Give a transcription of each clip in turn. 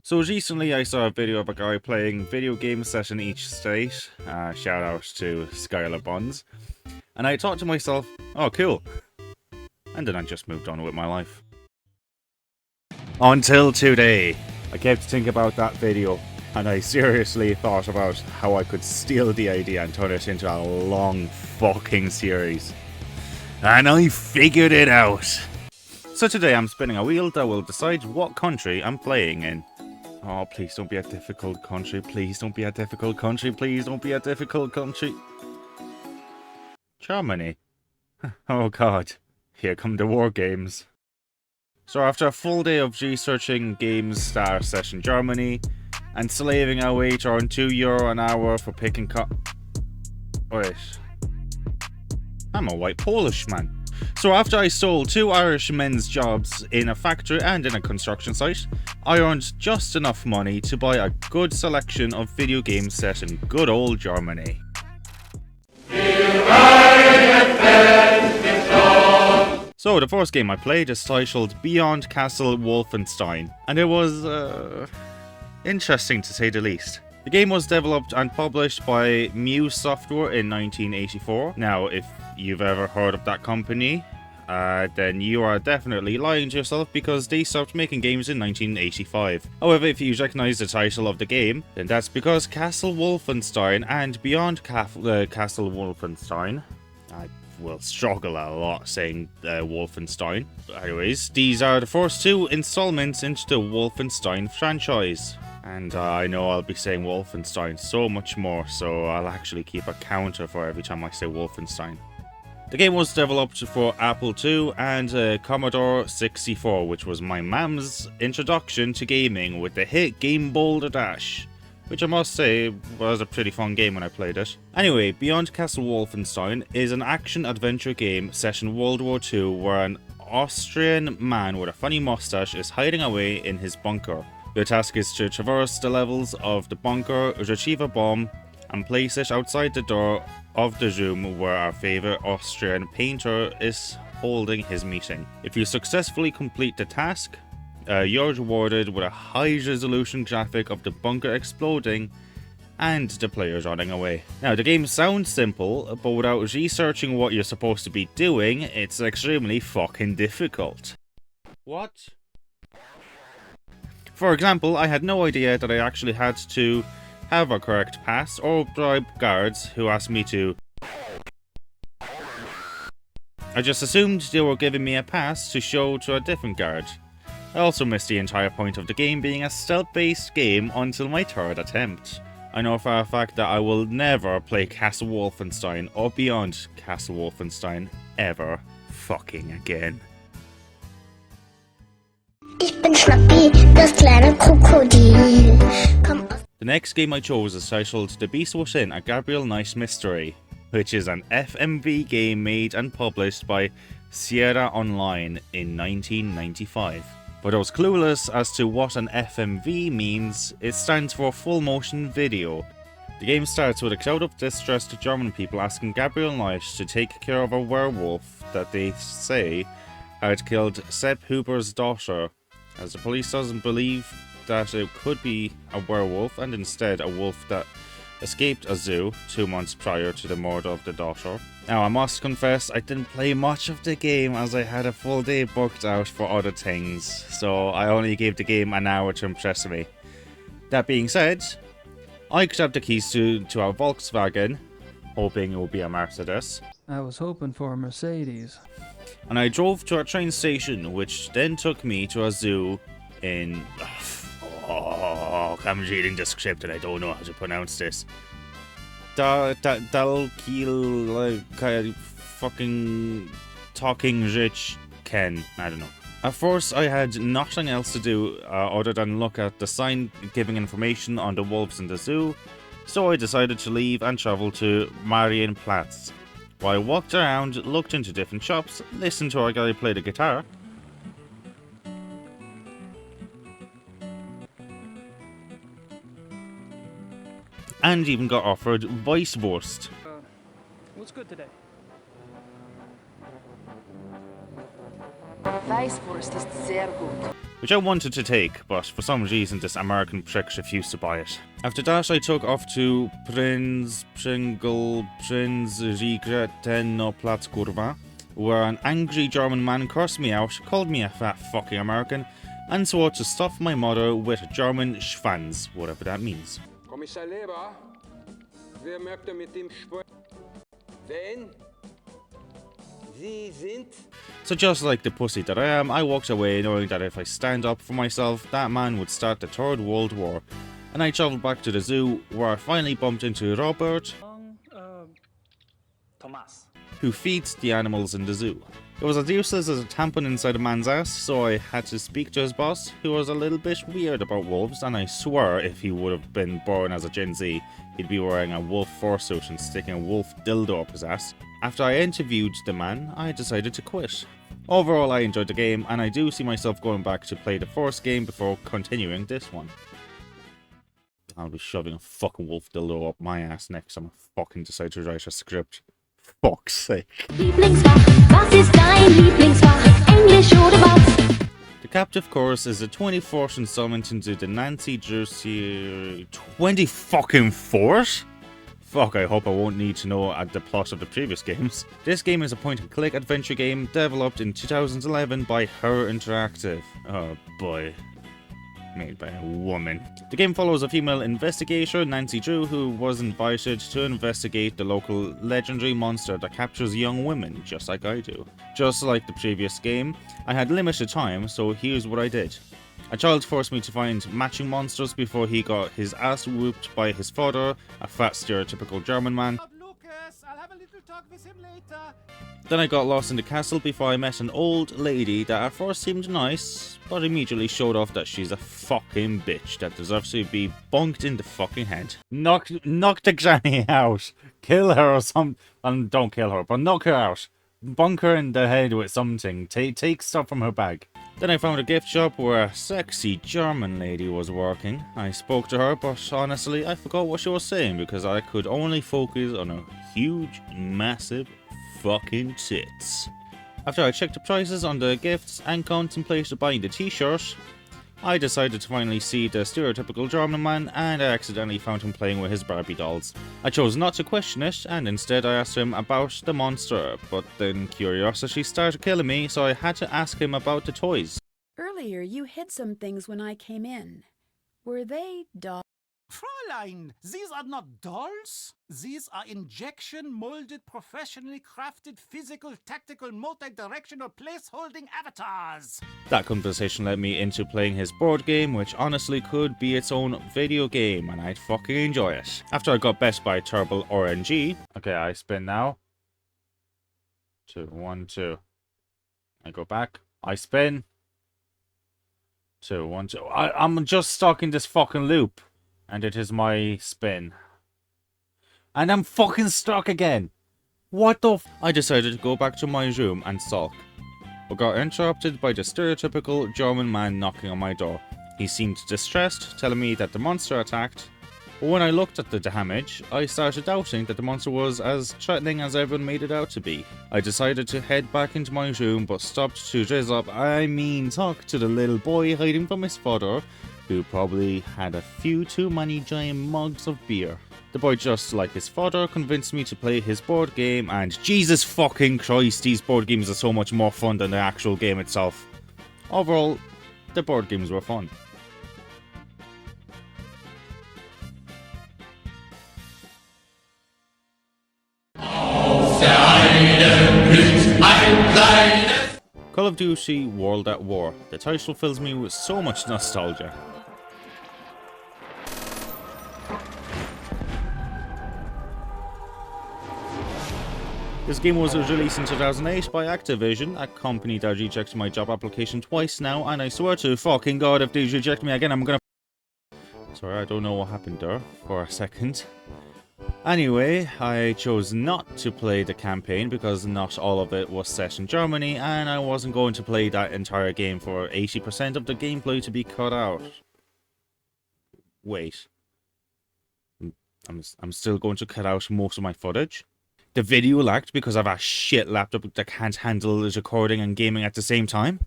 So recently I saw a video of a guy playing video games set in each state, shout out to Skylar Buns, and I thought to myself, oh cool, and then I just moved on with my life. Until today, I kept thinking about that video, and I seriously thought about how I could steal the idea and turn it into a long fucking series. And I figured it out! So today I'm spinning a wheel that will decide what country I'm playing in. Oh, please don't be a difficult country. Please don't be a difficult country. Please don't be a difficult country. Germany. Oh god. Here come the war games. So after a full day of researching games that are set in Germany, and slaving away to earn €2 an hour for picking Wait. I'm a white Polish man. So after I stole 2 Irish men's jobs in a factory and in a construction site, I earned just enough money to buy a good selection of video games set in good old Germany. So the first game I played is titled Beyond Castle Wolfenstein, and it was interesting to say the least. The game was developed and published by Muse Software in 1984. Now, if you've ever heard of that company, then you are definitely lying to yourself because they stopped making games in 1985. However, if you recognize the title of the game, then that's because Castle Wolfenstein and Beyond Castle Wolfenstein, I will struggle a lot saying Wolfenstein. Anyways, these are the first 2 installments into the Wolfenstein franchise. And I know I'll be saying Wolfenstein so much more, so I'll actually keep a counter for every time I say Wolfenstein. The game was developed for Apple II and Commodore 64, which was my mam's introduction to gaming with the hit Game Boulder Dash, which I must say was a pretty fun game when I played it. Anyway, Beyond Castle Wolfenstein is an action-adventure game set in World War II where an Austrian man with a funny mustache is hiding away in his bunker. Your task is to traverse the levels of the bunker, retrieve a bomb, and place it outside the door of the room where our favourite Austrian painter is holding his meeting. If you successfully complete the task, you're rewarded with a high-resolution graphic of the bunker exploding and the players running away. Now, the game sounds simple, but without researching what you're supposed to be doing, it's extremely fucking difficult. What? For example, I had no idea that I actually had to have a correct pass or bribe guards who asked me to. I just assumed they were giving me a pass to show to a different guard. I also missed the entire point of the game being a stealth-based game until my 3rd attempt. I know for a fact that I will never play Castle Wolfenstein or Beyond Castle Wolfenstein ever fucking again. Ich bin Schnappi, das kleine Krokodil. The next game I chose is titled The Beast Within, a Gabriel Nice Mystery, which is an FMV game made and published by Sierra Online in 1995. For those clueless as to what an FMV means, it stands for Full Motion Video. The game starts with a crowd of distressed German people asking Gabriel Nice to take care of a werewolf that they say had killed Sepp Huber's daughter, as the police doesn't believe that it could be a werewolf and instead a wolf that escaped a zoo 2 months prior to the murder of the daughter. Now, I must confess I didn't play much of the game as I had a full day booked out for other things, so I only gave the game an hour to impress me. That being said, I grabbed the keys to our Volkswagen, hoping it would be a Mercedes. I was hoping for a Mercedes. And I drove to a train station, which then took me to a zoo in... Oh, I'm reading the script and I don't know how to pronounce this. Dalkiel... fucking... Talking Rich Ken. I don't know. At first, I had nothing else to do other than look at the sign giving information on the wolves in the zoo, so I decided to leave and travel to Marienplatz. While I walked around, looked into different shops, listened to our guy play the guitar, and even got offered Weisswurst. What's good today? Weißwurst ist sehr gut. which I wanted to take, but for some reason this American prick refused to buy it. After that I took off to Prinz Regreteno Platz Kurva, where an angry German man cursed me out, called me a fat fucking American, and swore to stuff my mother with German Schwanz, whatever that means. Kommissar Leber, wer möchte mit dem Sport? Wen? Sie sind? So just like the pussy that I am, I walked away knowing that if I stand up for myself, that man would start the Third World War. And I travelled back to the zoo, where I finally bumped into Robert, Thomas. who feeds the animals in the zoo. It was as useless as a tampon inside a man's ass, so I had to speak to his boss, who was a little bit weird about wolves, and I swear if he would have been born as a Gen Z, he'd be wearing a wolf fursuit and sticking a wolf dildo up his ass. After I interviewed the man, I decided to quit. Overall, I enjoyed the game, and I do see myself going back to play the first game before continuing this one. I'll be shoving a fucking wolf dildo up my ass next time I fucking decide to write a script. Fuck's sake. Lieblingsfach, was ist dein Lieblingsfach? Englisch oder was? The Captive Course is a 24th installment into the Nancy Drew series. 24th? Fuck, I hope I won't need to know the plot of the previous games. This game is a point-and-click adventure game developed in 2011 by Her Interactive. Oh boy. Made by a woman. The game follows a female investigator, Nancy Drew, who was invited to investigate the local legendary monster that captures young women, just like I do. Just like the previous game, I had limited time, so here's what I did. A child forced me to find matching monsters before he got his ass whooped by his father, a fat stereotypical German man. Lucas, I'll have a little talk with him later. Then I got lost in the castle before I met an old lady that at first seemed nice, but immediately showed off that she's a fucking bitch that deserves to be bonked in the fucking head. Knock the granny out. Kill her or something. Don't kill her, but knock her out. Bonk her in the head with something. Take stuff from her bag. Then I found a gift shop where a sexy German lady was working. I spoke to her, but honestly I forgot what she was saying because I could only focus on her huge, massive fucking tits. After I checked the prices on the gifts and contemplated buying the t-shirt, I decided to finally see the stereotypical German man, and I accidentally found him playing with his Barbie dolls. I chose not to question it, and instead I asked him about the monster, but then curiosity started killing me, so I had to ask him about the toys. Earlier, you hid some things when I came in. Were they dolls? Fräulein, these are not dolls. These are injection-molded, professionally crafted, physical, tactical, multi-directional place-holding avatars. That conversation led me into playing his board game, which honestly could be its own video game, and I'd fucking enjoy it. After I got best by Turbo RNG, okay, I spin now. 2, 1, 2. I go back. I spin. 2, 1, 2. I'm just stuck in this fucking loop. And it is my spin. And I'm fucking stuck again. What the f— I decided to go back to my room and sulk, but got interrupted by the stereotypical German man knocking on my door. He seemed distressed, telling me that the monster attacked, but when I looked at the damage, I started doubting that the monster was as threatening as everyone made it out to be. I decided to head back into my room, but stopped to talk to the little boy hiding from his father, who probably had a few too many giant mugs of beer. The boy, just like his father, convinced me to play his board game, and Jesus fucking Christ, these board games are so much more fun than the actual game itself. Overall, the board games were fun. Call of Duty World at War. The title fills me with so much nostalgia. This game was released in 2008 by Activision, a company that rejected my job application twice now, and I swear to fucking God, if they reject me again, I'm gonna— Sorry, I don't know what happened there for a second. Anyway, I chose not to play the campaign because not all of it was set in Germany, and I wasn't going to play that entire game for 80% of the gameplay to be cut out. Wait. I'm still going to cut out most of my footage. The video lagged because I have a shit laptop that can't handle recording and gaming at the same time.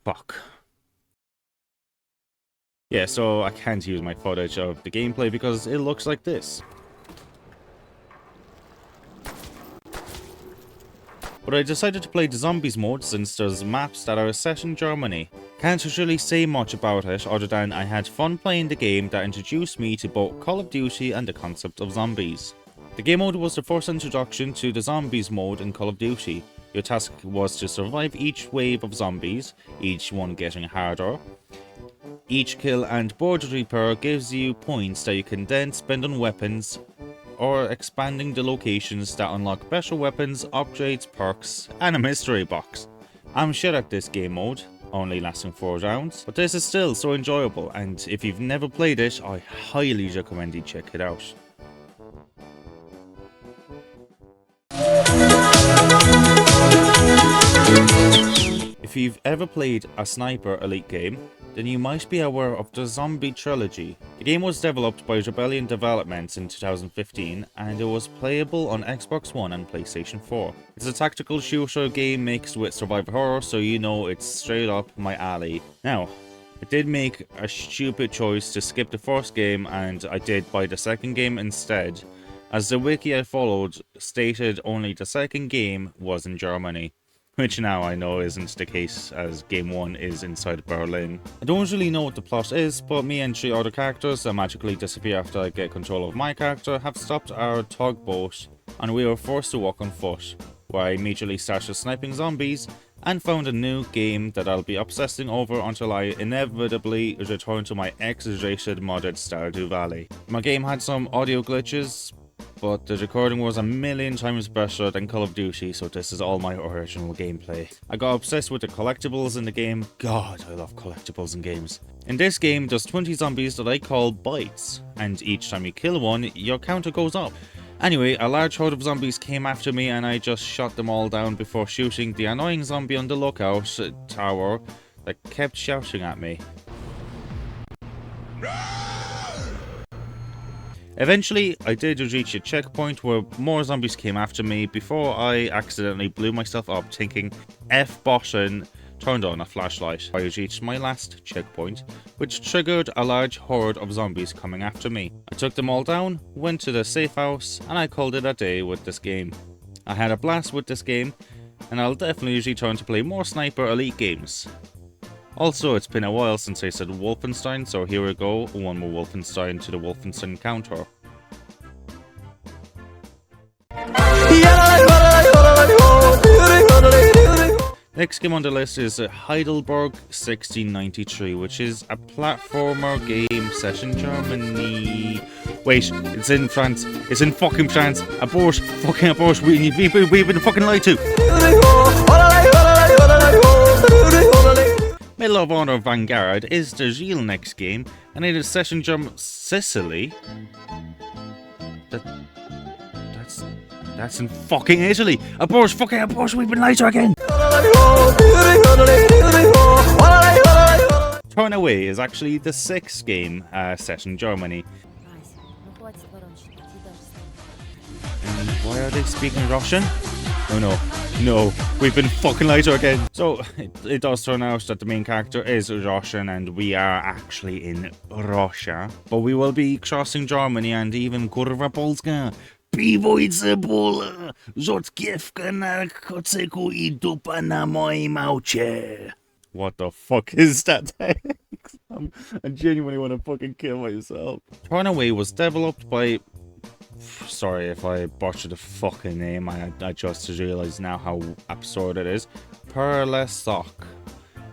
Fuck. Yeah, so I can't use my footage of the gameplay because it looks like this. But I decided to play the Zombies mode since there's maps that are set in Germany. Can't really say much about it other than I had fun playing the game that introduced me to both Call of Duty and the concept of zombies. The game mode was the first introduction to the Zombies mode in Call of Duty. Your task was to survive each wave of zombies, each one getting harder. Each kill and board repair gives you points that you can then spend on weapons or expanding the locations that unlock better weapons, upgrades, perks, and a mystery box. I'm shit at this game mode, only lasting 4 rounds, but this is still so enjoyable, and if you've never played it, I highly recommend you check it out. If you've ever played a Sniper Elite game, then you might be aware of the Zombie Trilogy. The game was developed by Rebellion Developments in 2015 and it was playable on Xbox One and PlayStation 4. It's a tactical shooter game mixed with survival horror, so you know it's straight up my alley. Now, I did make a stupid choice to skip the first game and I did buy the second game instead, as the wiki I followed stated only the second game was in Germany. Which now I know isn't the case, as game 1 is inside Berlin. I don't really know what the plot is, but me and 3 other characters that magically disappear after I get control of my character have stopped our tugboat, and we were forced to walk on foot, where I immediately started sniping zombies, and found a new game that I'll be obsessing over until I inevitably return to my X-rated modded Stardew Valley. My game had some audio glitches, but the recording was a million times better than Call of Duty, so this is all my original gameplay. I got obsessed with the collectibles in the game. God, I love collectibles in games. In this game, there's 20 zombies that I call bites, and each time you kill one, your counter goes up. Anyway, a large horde of zombies came after me and I just shot them all down before shooting the annoying zombie on the lookout tower that kept shouting at me. Eventually, I did reach a checkpoint where more zombies came after me before I accidentally blew myself up thinking F button, turned on a flashlight. I reached my last checkpoint, which triggered a large horde of zombies coming after me. I took them all down, went to the safe house, and I called it a day with this game. I had a blast with this game, and I'll definitely return to play more Sniper Elite games. Also, it's been a while since I said Wolfenstein, so here we go, one more Wolfenstein to the Wolfenstein counter. Next game on the list is Heidelberg 1693, which is a platformer game set in Germany. Wait, it's in France. It's in fucking France. Abort. Fucking abort. We've been fucking lied to. Medal of Honor Vanguard is the real next game, and it is set in Sicily. That's in fucking Italy. Abort, fucking abort, we've been lied to again. Turn Away is actually the 6th game set in Germany. And why are they speaking Russian? Oh no, we've been fucking lied to again. So, it does turn out that the main character is Russian and we are actually in Russia. But we will be crossing Germany and even Kurwa Polska. Piwo i cebula, rzodkiewka na kocyku I dupa na moim aucie. What the fuck is that text? I genuinely want to fucking kill myself. Turn Away was developed by... Sorry if I butchered the fucking name, I just realised now how absurd it is. Perlesoc,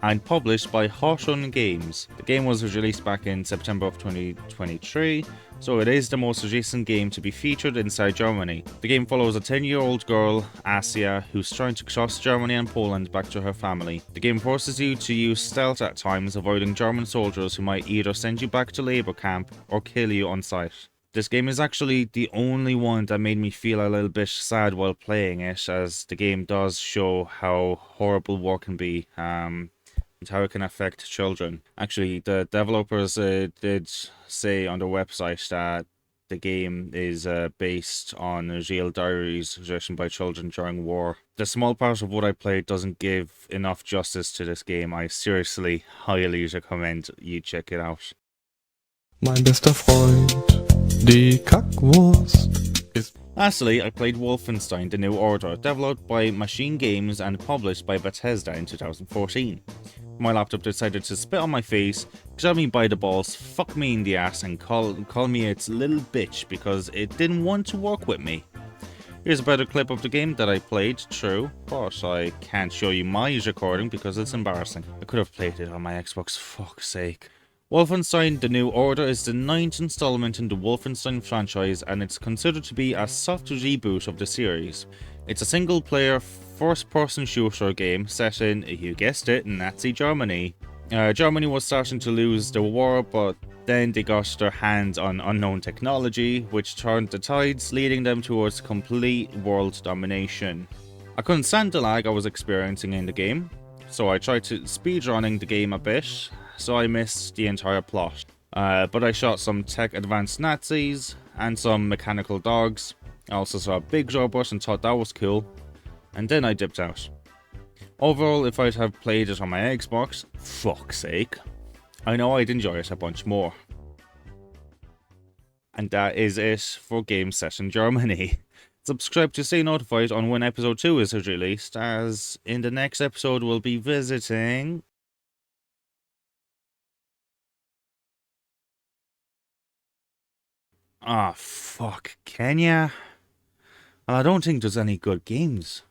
and published by Hoshun Games. The game was released back in September of 2023, so it is the most recent game to be featured inside Germany. The game follows a 10-year-old girl, Asia, who's trying to cross Germany and Poland back to her family. The game forces you to use stealth at times, avoiding German soldiers who might either send you back to labor camp or kill you on sight. This game is actually the only one that made me feel a little bit sad while playing it, as the game does show how horrible war can be, and how it can affect children. Actually, the developers did say on their website that the game is based on real diaries written by children during war. The small part of what I played doesn't give enough justice to this game. I seriously highly recommend you check it out. Mein bester Freund, die Kackwurst, ist... Lastly, I played Wolfenstein The New Order, developed by Machine Games and published by Bethesda in 2014. My laptop decided to spit on my face, grab me by the balls, fuck me in the ass, and call me its little bitch because it didn't want to work with me. Here's a better clip of the game that I played through, but I can't show you my recording because it's embarrassing. I could have played it on my Xbox, fuck's sake. Wolfenstein The New Order is the 9th installment in the Wolfenstein franchise, and it's considered to be a soft reboot of the series. It's a single-player, first-person shooter game set in, you guessed it, Nazi Germany. Germany was starting to lose the war, but then they got their hands on unknown technology, which turned the tides, leading them towards complete world domination. I couldn't stand the lag I was experiencing in the game, so I tried to speedrunning the game a bit, so I missed the entire plot. But I shot some tech-advanced Nazis and some mechanical dogs. I also saw a big robot and thought that was cool, and then I dipped out. Overall, if I'd have played it on my Xbox, fuck's sake, I know I'd enjoy it a bunch more. And that is it for Game Session Germany. Subscribe to stay notified on when episode 2 is released, as in the next episode we'll be visiting... Ah, fuck, Kenya? Well, I don't think there's any good games.